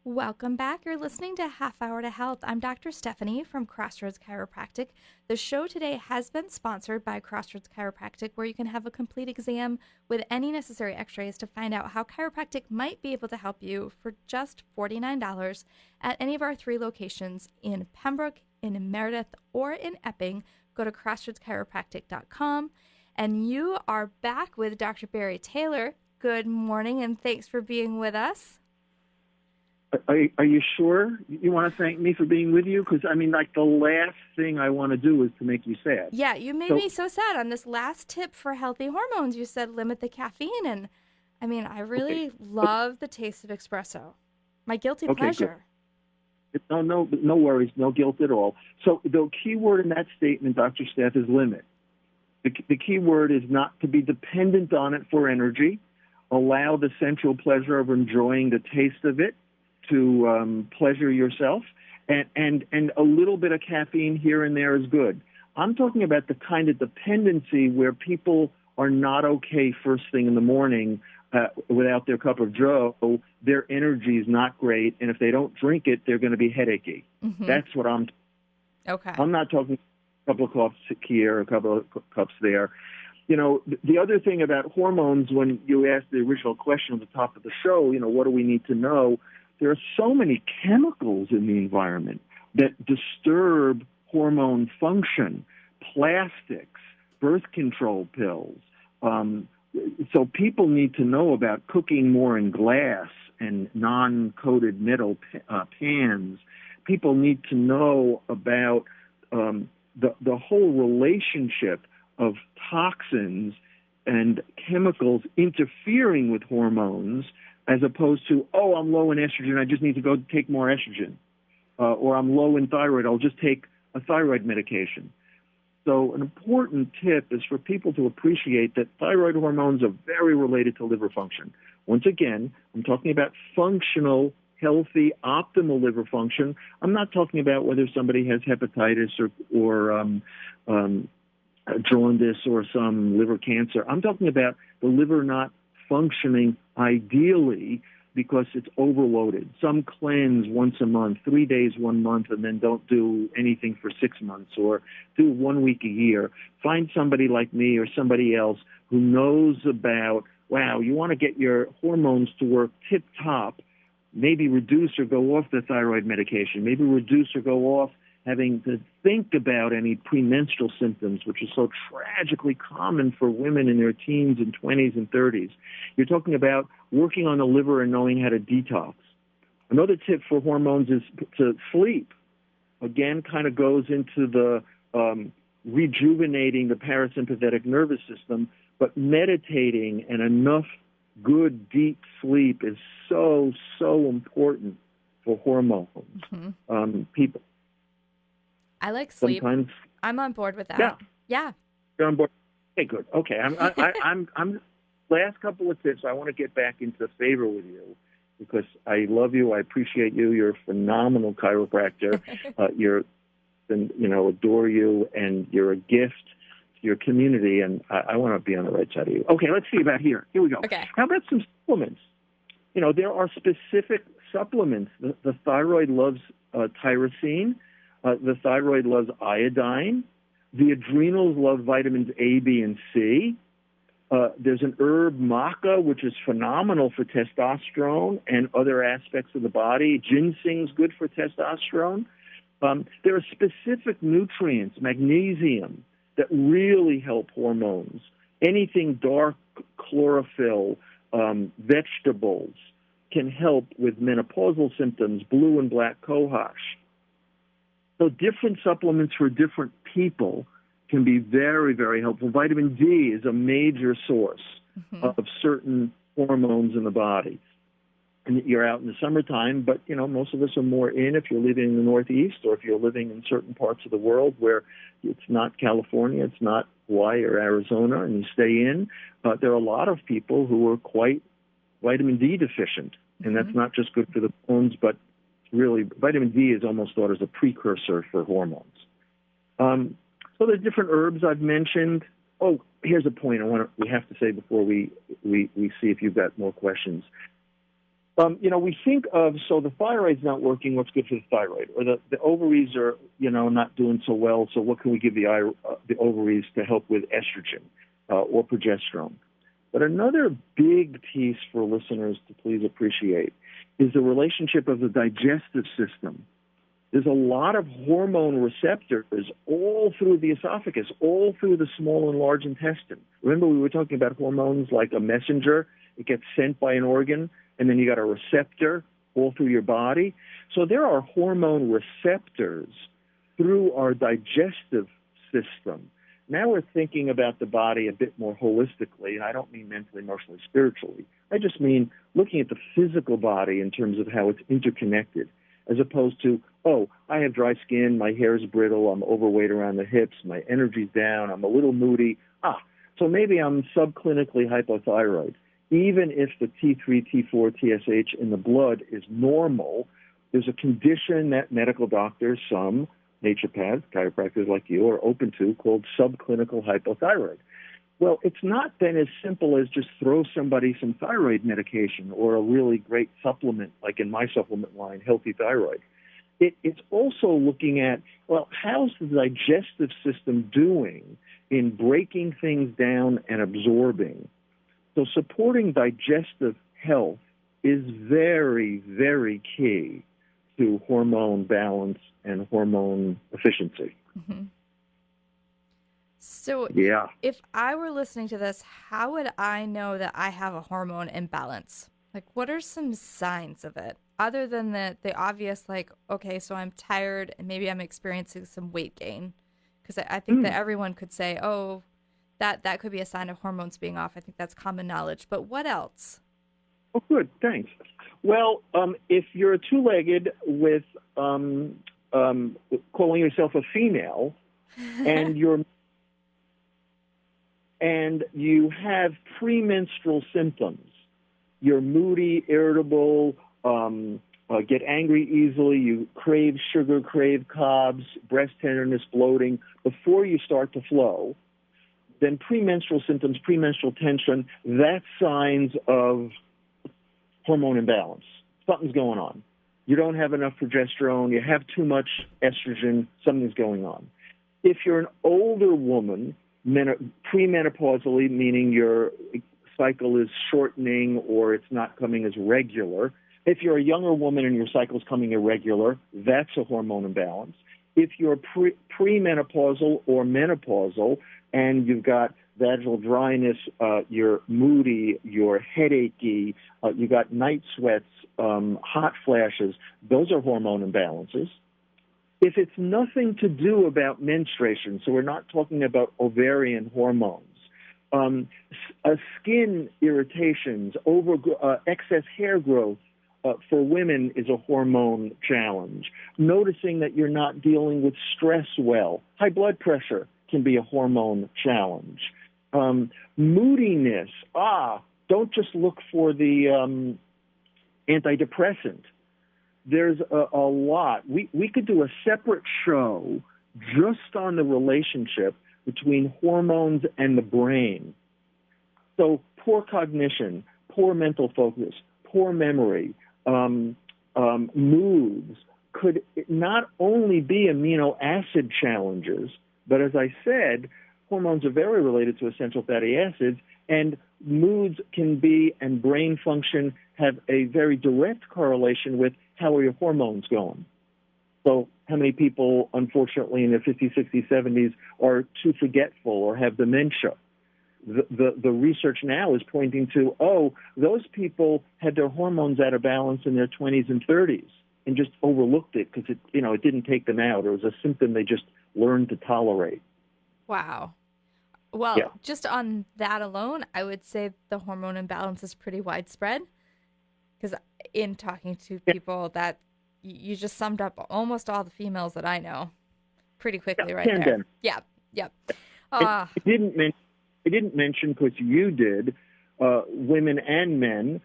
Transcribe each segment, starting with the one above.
Welcome back. You're listening to Half Hour to Health. I'm Dr. Stephanie from Crossroads Chiropractic. The show today has been sponsored by Crossroads Chiropractic, where you can have a complete exam with any necessary x-rays to find out how chiropractic might be able to help you for just $49 at any of our 3 locations in Pembroke, in Meredith, or in Epping. Go to crossroadschiropractic.com. And you are back with Dr. Barry Taylor. Good morning, and thanks for being with us. Are you sure you want to thank me for being with you? Because, the last thing I want to do is to make you sad. Yeah, you made me so sad on this last tip for healthy hormones. You said limit the caffeine, and, I really love the taste of espresso. My guilty pleasure. Good. No worries, no guilt at all. So the key word in that statement, Dr. Steph, is limit. The key word is not to be dependent on it for energy. Allow the sensual pleasure of enjoying the taste of it to pleasure yourself, and a little bit of caffeine here and there is good. I'm talking about the kind of dependency where people are not okay first thing in the morning without their cup of joe. Their energy is not great, and if they don't drink it, they're going to be headachy. Mm-hmm. That's what I'm okay. I'm not talking a couple of cups here, a couple of cups there. The other thing about hormones, when you asked the original question at the top of the show, what do we need to know? There are so many chemicals in the environment that disturb hormone function, plastics, birth control pills. So people need to know about cooking more in glass and non-coated metal pans. People need to know about the whole relationship of toxins and chemicals interfering with hormones, as opposed to, I'm low in estrogen, I just need to go take more estrogen. Or I'm low in thyroid, I'll just take a thyroid medication. So an important tip is for people to appreciate that thyroid hormones are very related to liver function. Once again, I'm talking about functional, healthy, optimal liver function. I'm not talking about whether somebody has hepatitis or jaundice or some liver cancer. I'm talking about the liver not functioning ideally because it's overloaded. Some cleanse once a month, 3 days 1 month, and then don't do anything for 6 months, or do 1 week a year. Find somebody like me or somebody else who knows about, you want to get your hormones to work tip-top, maybe reduce or go off the thyroid medication, maybe reduce or go off having to think about any premenstrual symptoms, which is so tragically common for women in their teens and 20s and 30s. You're talking about working on the liver and knowing how to detox. Another tip for hormones is to sleep. Again, kind of goes into the rejuvenating the parasympathetic nervous system, but meditating and enough good, deep sleep is so, so important for hormones. Mm-hmm. I like sleep. Sometimes I'm on board with that. Yeah. You're on board. Okay, good. Okay, I'm last couple of tips. I want to get back into favor with you because I love you. I appreciate you. You're a phenomenal chiropractor. Adore you, and you're a gift to your community. And I want to be on the right side of you. Okay, let's see about here. Here we go. Okay. How about some supplements? There are specific supplements. The thyroid loves tyrosine. The thyroid loves iodine. The adrenals love vitamins A, B, and C. There's an herb, maca, which is phenomenal for testosterone and other aspects of the body. Ginseng's good for testosterone. There are specific nutrients, magnesium, that really help hormones. Anything dark, chlorophyll, vegetables can help with menopausal symptoms, blue and black cohosh. So different supplements for different people can be very, very helpful. Vitamin D is a major source of certain hormones in the body. And you're out in the summertime, but, most of us are more in if you're living in the Northeast or if you're living in certain parts of the world where it's not California, it's not Hawaii or Arizona, and you stay in. There are a lot of people who are quite vitamin D deficient, and that's not just good for the bones, but really, vitamin D is almost thought as a precursor for hormones. So there's different herbs I've mentioned. Oh, here's a point we have to say before we see if you've got more questions. We think of, so the thyroid's not working, what's good for the thyroid? Or the ovaries are, not doing so well, so what can we give the ovaries to help with estrogen or progesterone? But another big piece for listeners to please appreciate is the relationship of the digestive system. There's a lot of hormone receptors all through the esophagus, all through the small and large intestine. Remember, we were talking about hormones like a messenger. It gets sent by an organ, and then you got a receptor all through your body. So there are hormone receptors through our digestive system. Now we're thinking about the body a bit more holistically, and I don't mean mentally, emotionally, spiritually. I just mean looking at the physical body in terms of how it's interconnected, as opposed to, I have dry skin, my hair is brittle, I'm overweight around the hips, my energy's down, I'm a little moody. So maybe I'm subclinically hypothyroid. Even if the T3, T4, TSH in the blood is normal, there's a condition that medical doctors, some naturopaths, chiropractors like you, are open to called subclinical hypothyroid. Well, it's not then as simple as just throw somebody some thyroid medication or a really great supplement, like in my supplement line, Healthy Thyroid. It's also looking at, how's the digestive system doing in breaking things down and absorbing? So supporting digestive health is very, very key to hormone balance and hormone efficiency. Mm-hmm. So yeah. If I were listening to this, how would I know that I have a hormone imbalance? Like, what are some signs of it? Other than the obvious, okay, so I'm tired and maybe I'm experiencing some weight gain. Because I think that everyone could say, that could be a sign of hormones being off. I think that's common knowledge. But what else? Oh, good. Thanks. Well, if you're two-legged with calling yourself a female and you have premenstrual symptoms, you're moody, irritable, get angry easily, you crave sugar, crave carbs, breast tenderness, bloating, before you start to flow, then premenstrual symptoms, premenstrual tension, that's signs of hormone imbalance. Something's going on. You don't have enough progesterone, you have too much estrogen, something's going on. If you're an older woman, premenopausally, meaning your cycle is shortening or it's not coming as regular. If you're a younger woman and your cycle is coming irregular, that's a hormone imbalance. If you're premenopausal or menopausal and you've got vaginal dryness, you're moody, you're headachy, you got night sweats, hot flashes, those are hormone imbalances. If it's nothing to do about menstruation, so we're not talking about ovarian hormones, skin irritations, excess hair growth for women is a hormone challenge. Noticing that you're not dealing with stress well. High blood pressure can be a hormone challenge. Moodiness, don't just look for the antidepressant. There's a lot. We could do a separate show just on the relationship between hormones and the brain. So poor cognition, poor mental focus, poor memory, moods could not only be amino acid challenges, but as I said, hormones are very related to essential fatty acids, and moods can be, and brain function have a very direct correlation with how are your hormones going. So how many people, unfortunately, in their 50s, 60s, 70s are too forgetful or have dementia? The research now is pointing to, those people had their hormones out of balance in their 20s and 30s and just overlooked it because it didn't take them out. It was a symptom they just learned to tolerate. Wow. Well, Just on that alone, I would say the hormone imbalance is pretty widespread, because in talking to people that you just summed up almost all the females that I know pretty quickly right there. Yeah. I didn't mention, because you did, women and men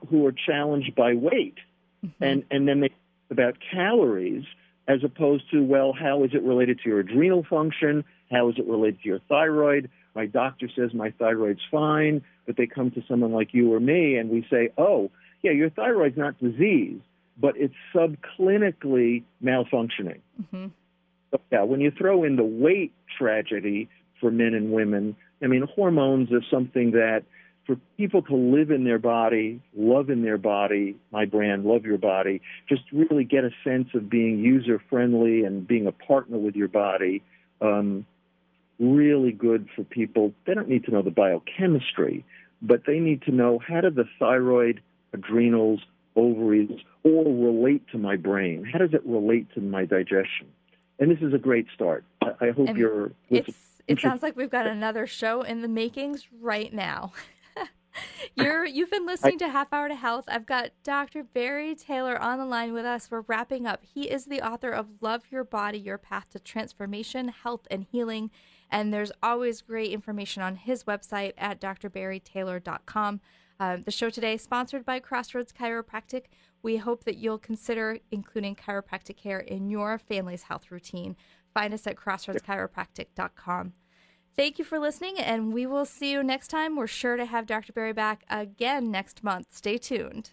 who are challenged by weight. Mm-hmm. And then they talk about calories as opposed to, how is it related to your adrenal function? How is it related to your thyroid? My doctor says my thyroid's fine, but they come to someone like you or me and we say, yeah, your thyroid's not diseased, but it's subclinically malfunctioning. Mm-hmm. So, yeah, when you throw in the weight tragedy for men and women, I mean, hormones are something that for people to live in their body, love in their body, my brand, Love Your Body, just really get a sense of being user-friendly and being a partner with your body, really good for people. They don't need to know the biochemistry, but they need to know how do the thyroid, adrenals, ovaries all relate to my brain? How does it relate to my digestion? And this is a great start. I hope It sounds like we've got another show in the makings right now. You've been listening to Half Hour to Health. I've got Dr. Barry Taylor on the line with us. We're wrapping up. He is the author of Love Your Body, Your Path to Transformation, Health, and Healing. And there's always great information on his website at drbarrytaylor.com. The show today is sponsored by Crossroads Chiropractic. We hope that you'll consider including chiropractic care in your family's health routine. Find us at crossroadschiropractic.com. Thank you for listening, and we will see you next time. We're sure to have Dr. Barry back again next month. Stay tuned.